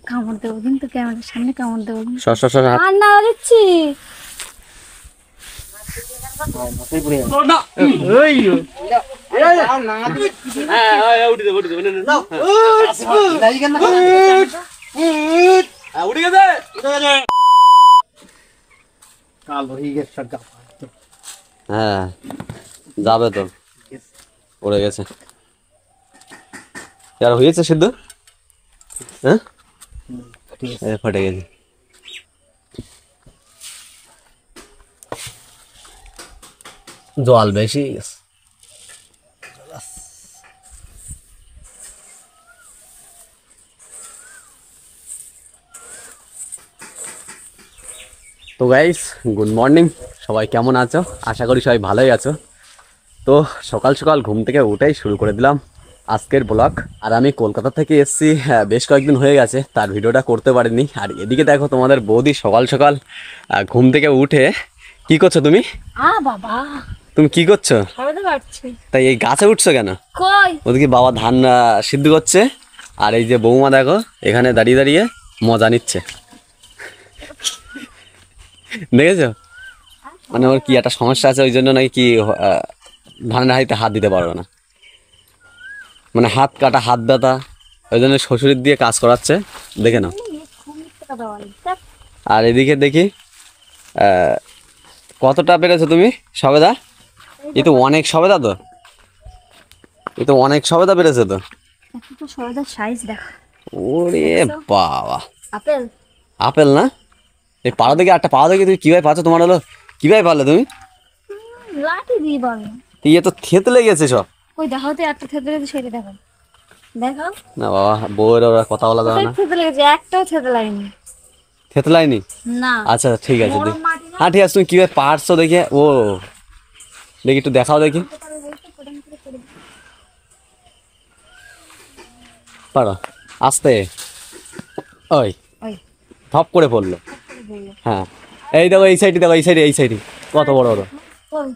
কামড় দেবো কিন্তু ক্যামেরার সামনে কামড় দেবো সর আর না দিচ্ছি হ্যাঁ যাবে তো পড়ে গেছে আর হয়েছে সিদ্ধ হ্যাঁ ফটে গেছে জল বেশি গেছে তো গাইস গুড মর্নিং সবাই কেমন আছো আশা করি সবাই ভালোই আছো তো সকাল সকাল ঘুম থেকে উঠেই শুরু করে দিলাম আজকের ব্লগ আর আমি কলকাতা থেকে এসেছি বেশ কয়েকদিন হয়ে গেছে তার ভিডিওটা করতে পারিনি আর এদিকে দেখো তোমাদের বৌদি সকাল সকাল ঘুম থেকে উঠে কি করছো তুমি বাবা তুমি কি করছো সবাই পারছি তাই এই গাছে উঠছো কেন কই ওদিকে বাবা ধান সিদ্ধ করছে আর এই যে বৌমা দেখো এখানে দাঁড়িয়ে দাঁড়িয়ে মজা নিচ্ছে দেখেছো মানে ওর কি একটা সমস্যা আছে ওই জন্য নাকি কি ধানের হাঁড়িতে হাত দিতে পারবে না মানে হাত কাটা হাত ব্যথা ওই জন্য শ্বশুরের দিয়ে কাজ করাচ্ছে দেখে নাও আর এদিকে দেখি কতটা পেরেছো তুমি সবেদা এ তো অনেক সবেদা তো এ তো অনেক সবেদা পেরেছে তো সবেদার সাইজ দেখো ওরে বাবা আপেল আপেল না এই পাড়া দেখে একটা পাড়া দেখে তুমি কিভাবে পাচ্ছ তোমার হলো কিভাবে পারলে তুমি লাঠি দিয়ে পাবে ইয়ে তো থেতলে গেছে সব ওই দেখো তো একটা থেতলে গেছে সেটা দেখো দেখো না বাবা বউয়ের ওরা কথা বলা যাবে না থেতলে গেছে একটাও থেতলাইনি থেতলাইনি না আচ্ছা ঠিক আছে নরম মাটি না হ্যাঁ ঠিক আছে তুমি কিভাবে পারছো দেখে ও দেখি একটু দেখাও দেখি পারো আস্তে ওই ওই ধপ করে পড়লো হ্যাঁ এই দেখো এই সাইডে দেখো এই সাইডে কত বড় বড় ওই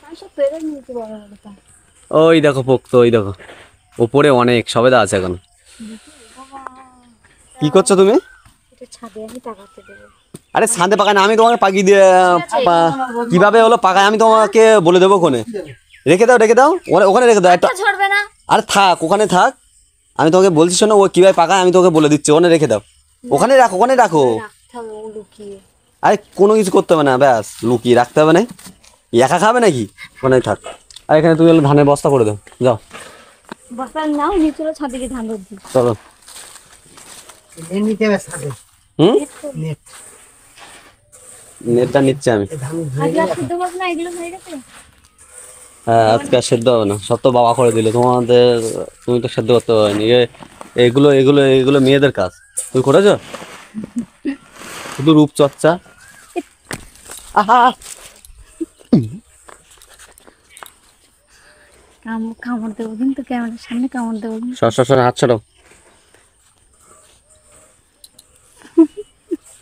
আমি সব পেরে নিতে বড় বড়টা ওই দেখো পোক্ত ওই দেখো উপরে অনেক সবেদা আছে এখন কি করছো তুমি এটা ছাদে আমি টাকাতে দেবো আরে ছাদে পাকায় না আমি তোমাকে পাকিয়ে দিয়ে কিভাবে হলো পাকায় আমি তোমাকে বলে দেবো ওখানে রেখে দাও ওখানে রেখে দাও একটা ঝরবে না আরে থাক ওখানে থাক আমি তোমাকে বলছি শোনো ও কিভাবে পাকায় আমি তোমাকে বলে দিচ্ছি ওখানে রেখে দাও ওখানে রাখো রাখতে হবে ও লুকিয়ে আরে কোনো কিছু করতে হবে না ব্যাস লুকিয়ে রাখতে হবে না একা খাবে নাকি ওখানে থাক আর এখানে তুমি হলো ধানের বস্তা করে দাও যাও বস্তা নাও নিচে ছাদে গিয়ে ধান রোদ দিই চলো হুম নেটটা নিচ্ছে আমি আজকে সিদ্ধ করবো না এগুলো হয়ে গেছে হ্যাঁ আজকে আর সেদ্ধ হবে না সব তো বাবা করে দিল তুমি তো সেদ্ধ করতে পারনি এগুলো মেয়েদের কাজ তুমি করেছো শুধু রূপচর্চা কামড় দেবো কিন্তু ক্যামেরার সামনে কামড় দেবো সর হাত ছাড়ো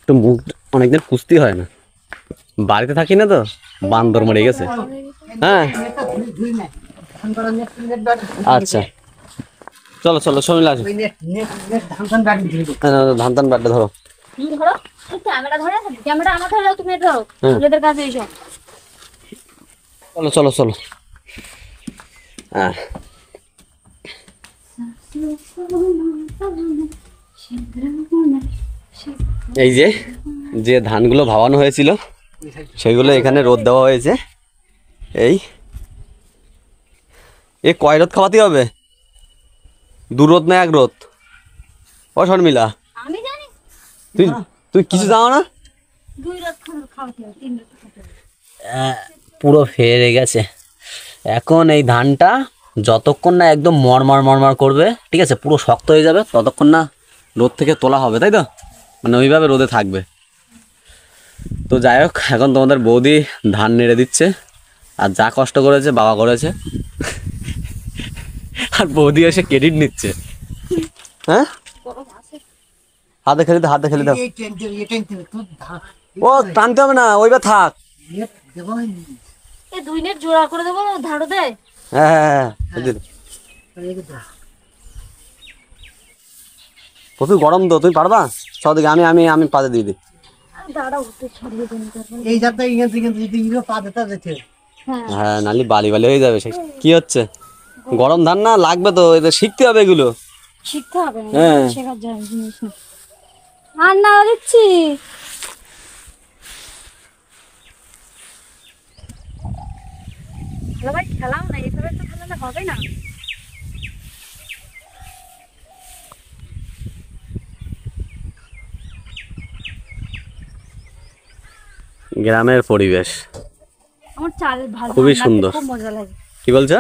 তো মুখ অনেকদিন কুস্তি হয় না বাড়িতে থাকি না তো বান্দর মরে গেছে হ্যাঁ আচ্ছা চলো শোন আসো ধান টান বাড়তে ধরো ধরো ক্যামেরা ধরে ক্যামেরা আমার ধরে তুমি ধরো ছেলেদের কাছে এসো চলো হ্যাঁ এই যে ধানগুলো ভাবানো হয়েছিল সেগুলো এখানে রোদ দেওয়া হয়েছে এই কয় রোদ খাওয়াতে হবে 2 রোদ না 1 রোদ ও শর্মিলা আমি জানি তুই কিছু জানো না 2 রোদ খাওয়াতে হবে 3 রোদ খাওয়াতে হবে পুরো ফেরে গেছে এখন এই ধানটা যতক্ষণ না একদম মরমর করবে ঠিক আছে পুরো শক্ত হয়ে যাবে ততক্ষণ না রোদ থেকে তোলা হবে তাই তো মানে ওইভাবে রোদে থাকবে তো যাই হোক এখন তোমাদের বৌদি ধান নেড়ে দিচ্ছে আর যা কষ্ট করেছে বাবা করেছে আর বৌদি এসে ক্রেডিট নিচ্ছে হ্যাঁ হাতে খেলে দাও ও টানতে হবে না ওইবার থাক এই 2 নেট জোড়া করে দেবো ধাড়ো দে হ্যাঁ প্রচুর গরম তো, তুমি পারবা? সব দিকে আমি আমি আমি পাতে দিয়ে দিই। দাঁড়াও একটু ছড়িয়ে দিন তারপরে। এই যাতে ইয়ে থেকে যদি ইয়ে পা দিতে যেতে হ্যাঁ হ্যাঁ, নালি বালি বালি হয়ে যাবে। কি হচ্ছে, গরম ধান না, লাগবে তো, এটা শিখতে হবে এগুলো। শিখতে হবে না, হ্যাঁ। শেখার জিনিস না। আর না দিচ্ছি ভাই, খেলাও না এভাবে তো খেলালে হবে না। গ্রামের পরিবেশ আমার চাল ভালো, খুবই ধান নাড়তে সুন্দর। খুব মজা লাগে। কি বলছো?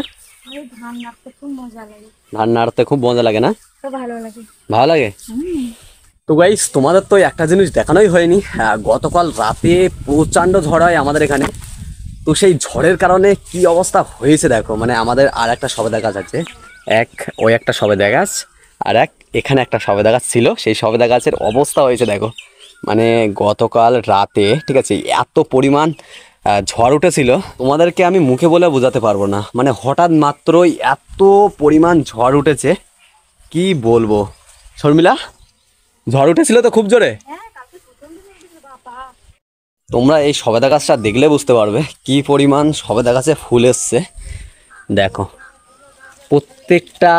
আমার ধান নাড়তে খুব মজা লাগে, ধান নাড়তে খুব মজা লাগে না? তো ভালো লাগে। ভালো লাগে। তো গাইস, তোমাদের তো একটা জিনিস দেখানোই হয়নি। গতকাল রাতে প্রচণ্ড ঝড় হয় আমাদের এখানে। তো সেই ঝড়ের কারণে কি অবস্থা হয়েছে দেখো। মানে আমাদের আর একটা সবেদা গাছ আছে, ওই একটা সবেদা গাছ, আর এখানে একটা সবেদা গাছ ছিল। সেই সবেদা গাছের অবস্থা হয়েছে দেখো। মানে গতকাল রাতে, ঠিক আছে, এত পরিমাণ ঝড় উঠেছিল, তোমাদেরকে আমি মুখে বলে বোঝাতে পারবো না। মানে হঠাৎ মাত্রই এত পরিমাণ ঝড় উঠেছে, কি বলবো। শর্মিলা, ঝড় উঠেছিল তো খুব জোরে? হ্যাঁ কালকে প্রচন্ড লেগেছিল বাবা। তোমরা এই সবেদা গাছটা দেখলে বুঝতে পারবে কি পরিমাণ সবেদা গাছে ফুল এসছে। দেখো, প্রত্যেকটা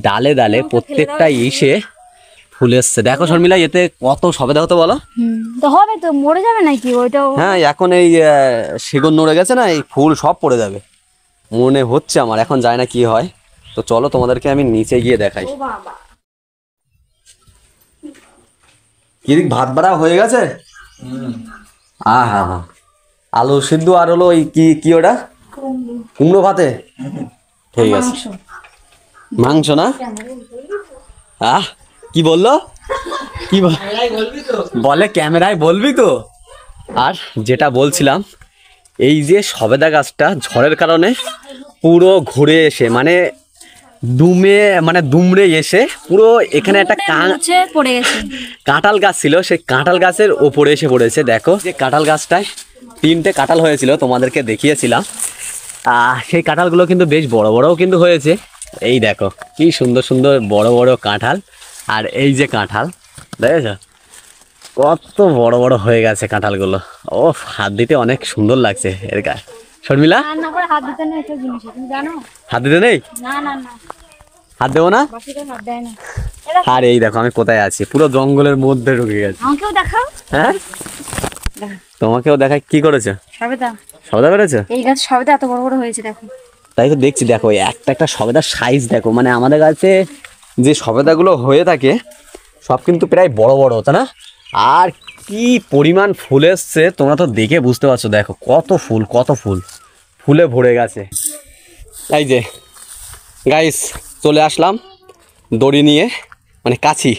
ডালে ডালে, প্রত্যেকটা ইসে ফুল এসছে। দেখো শর্মিলা, এতে কত সবেদা হতো বলো? তো হবে তো, মরে যাবে নাকি ওইটাও? হ্যাঁ, এখন এই শিকড় নড়ে গেছে না, এই ফুল সব পড়ে যাবে মনে হচ্ছে আমার। এখন যায় না কি হয়। তো চলো তোমাদেরকে আমি নিচে গিয়ে দেখাই। ও বাবা, কি ভাত বাড়া হয়ে গেছে? হ্যাঁ হ্যাঁ হ্যাঁ, আলু সিদ্ধ আর হলো ওই কি কি ওটা, কুমড়ো ভাতে। ঠিক আছে, মাংস না? আহ, কি বললো? কি বলে ক্যামেরায় বলবি তো? আর যেটা বলছিলাম, এই যে সবেদা গাছটা ঝড়ের কারণে পুরো ঘুরে এসে, মানে দুমড়ে এসে পুরো এখানে একটা পড়ে গেছে। কাঁঠাল গাছ ছিল, সেই কাঁঠাল গাছের ওপরে এসে পড়েছে। দেখো, যে কাঁঠাল গাছটায় 3টে কাঁঠাল হয়েছিল, তোমাদেরকে দেখিয়েছিলাম। সেই কাঁঠালগুলো কিন্তু বেশ বড় বড়ও কিন্তু হয়েছে। এই দেখো কি সুন্দর সুন্দর বড় বড় কাঁঠাল। আর এই যে কাঁঠাল দেখেছো, কত বড় বড় হয়ে গেছে কাঁঠালগুলো। ও, হাত দিতে অনেক সুন্দর লাগছে এর গায়ে। শর্মিলা, রান্না করে হাত দিতে নেই একটা জিনিস, তুমি জানো? হাত দিতে নেই? না না না, হাত দেবো না? বাকিটা হাত দেয় না। আর এই দেখো আমি কোথায় আছি, পুরো জঙ্গলের মধ্যে ঢুকে গেছি। আমাকেও দেখাও। হ্যাঁ, তোমাকেও দেখাই। কি করেছো? সবেদা। সবেদা বেড়েছে? এই গাছ সবেদা এত বড় বড় হয়েছে দেখো। তাই তো দেখছি। দেখো একটা একটা সবেদার সাইজ দেখো। মানে আমাদের কাছে যে সবেদাগুলো হয়ে থাকে সব কিন্তু প্রায় বড় বড়, তাই না? আর কি পরিমাণ ফুল এসছে তোমরা তো দেখে বুঝতে পারছো। দেখো কত ফুল, কত ফুল, ফুলে ভরে গেছে। এই যে গাইস, চলে আসলাম দড়ি নিয়ে, মানে কাছি।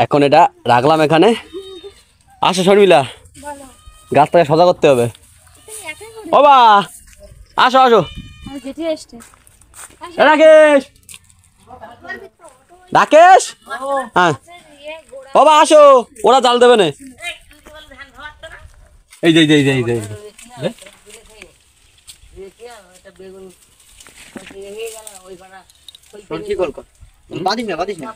এখন এটা রাখলাম এখানে। আসো শর্মিলা, গাছটাকে সোজা করতে হবে। ও বা, আসো আসো। যেটি এসছে রাকেশ, রাকেশ, হ্যাঁ বাবা আসো, ওরা জাল দেবে না। এই যে এই যে এই যে কি করব বাদিস না বাদিস না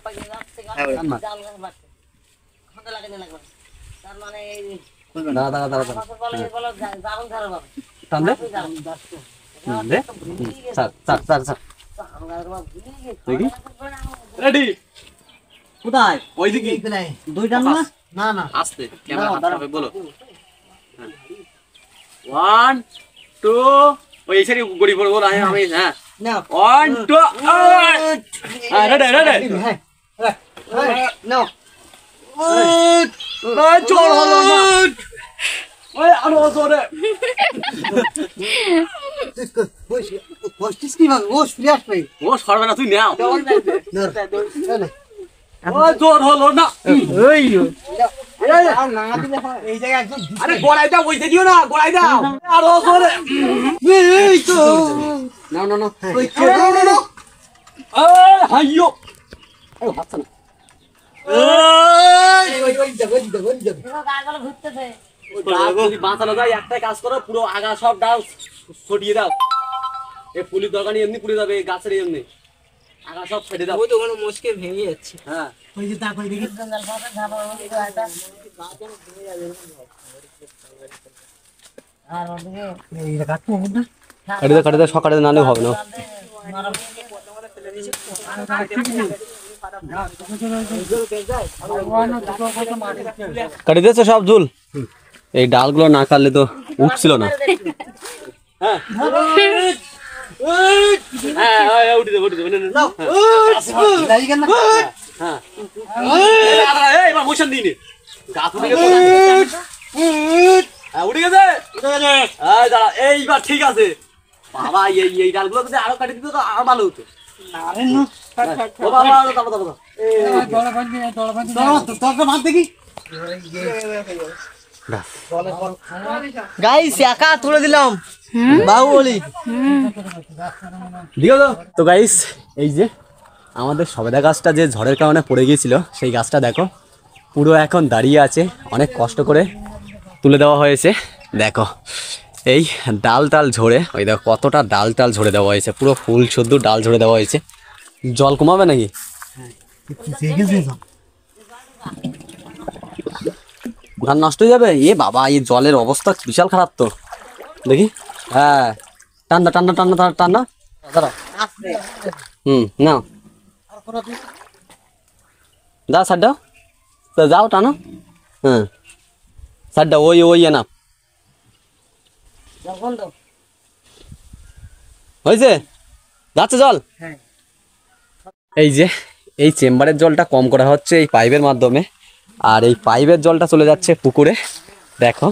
দাঁড়া দাঁড়া দাঁড়া টান দে, দে, স্যার স্যার স্যার স্যার, দেখি রেডি। কোথায় ওইদিকে দুইটা না না না আস্তে, ক্যামেরা হাত হবে বলো। 1 2, ওই এসে গড়ি পড়বো আমি। হ্যাঁ না 1 2, হ্যাঁ রেডি রেডি। হ্যাঁ নাও চল হলো না, ওই আরো জোরে। বসছিস কিভাবে? ও ফিরে আসবে। ও সরবে না, তুই নাও। না ও জোর হলো না। ওই না দিলে এই জায়গায় একদম আরে গড়াই দাও, ওইতে দিও না, গড়াই দাও আরো জোরে। এই তো না না না ওই না না এই হাইয়ো, এই হাতছ না। ওই দেখো গাছগুলো ঘুরতেছে। যদি বাঁচানো যায় একটাই কাজ করো, পুরো আগা সব ডাল ছড়িয়ে দাও। এই পুলির দরকার নেই, এমনি পুড়ে যাবে এই গাছের, এমনি আগা সব ছেড়ে দাও। ওই তো ওখানে মুশকিল ভেঙে যাচ্ছে। হ্যাঁ কাটি দে সকালে না নিয়ে হবে না। কাটি দিয়েছে সব ঝুল। এই ডালগুলো না কাটলে তো উঠছিল না। এইবার ঠিক আছে বাবা, এই ডালগুলো যদি আরো কাটি দিত তো আরো ভালো হতো। গাইস একা তুলে দিলাম বাহুবলী। তো গাইস এই যে আমাদের সবেদা গাছটা যে ঝড়ের কারণে পড়ে গিয়েছিল, সেই গাছটা দেখো পুরো এখন দাঁড়িয়ে আছে। অনেক কষ্ট করে তুলে দেওয়া হয়েছে। দেখো এই ডাল ঝরে, ওই দেখো কতটা ডাল ঝরে দেওয়া হয়েছে, পুরো ফুল শুদ্ধ ডাল ঝরে দেওয়া হয়েছে। জল কমাবে নাকি? ধান নষ্ট হয়ে যাবে। এ বাবা, এই জলের অবস্থা বিশাল খারাপ তো। দেখি, হ্যাঁ টান্না টান্না টান্না টান্না দাঁড়া। না দাও সার দাও, যাও টানো। হ্যাঁ সার দাও, ওই না হয়েছে, যাচ্ছে জল। এই যে এই চেম্বারের জলটা কম করা হচ্ছে এই পাইপের মাধ্যমে, আর এই পাইপের জলটা চলে যাচ্ছে পুকুরে। দেখো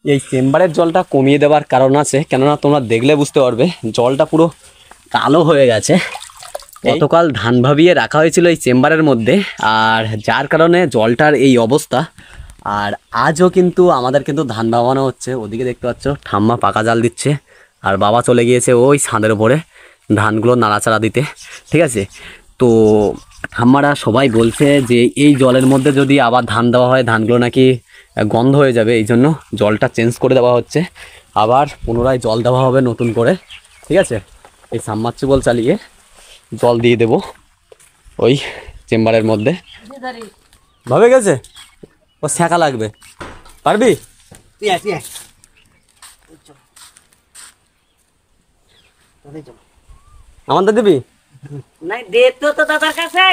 এই চেম্বারের জলটা কমিয়ে দেওয়ার কারণ আছে, কেননা তোমরা দেখলে বুঝতে পারবে জলটা পুরো কালো হয়ে গেছে। গতকাল ধান ভাবিয়ে রাখা হয়েছিল এই চেম্বারের মধ্যে, আর যার কারণে জলটার এই অবস্থা। আর আজও কিন্তু আমাদের কিন্তু ধান ভাবানো হচ্ছে। ওদিকে দেখতে পাচ্ছ ঠাম্মা পাকা জাল দিচ্ছে, আর বাবা চলে গিয়েছে ওই ছাদের উপরে ধানগুলো নাড়াচাড়া দিতে। ঠিক আছে, তো ঠাম্মারা সবাই বলছে যে এই জলের মধ্যে যদি আবার ধান দেওয়া হয় ধানগুলো নাকি গন্ধ হয়ে যাবে, এই জন্য জলটা চেঞ্জ করে দেওয়া হচ্ছে। আবার পুনরায় জল দেওয়া হবে নতুন করে। ঠিক আছে, এই সাবমার্সিবল চালিয়ে জল দিয়ে দেব ওই চেম্বারের মধ্যে। ভাবে গেছে ও ছ্যাঁকা লাগবে, পারবি? আমাদের দিবি? নাই দে তো দাদার কাছে।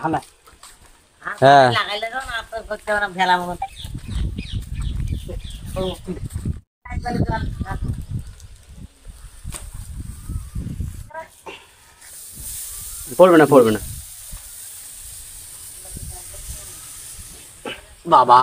ভালো হ্যাঁ লাগাইলে না আপনার করতে পারা ভেলা মতো। পড়বে না বাবা।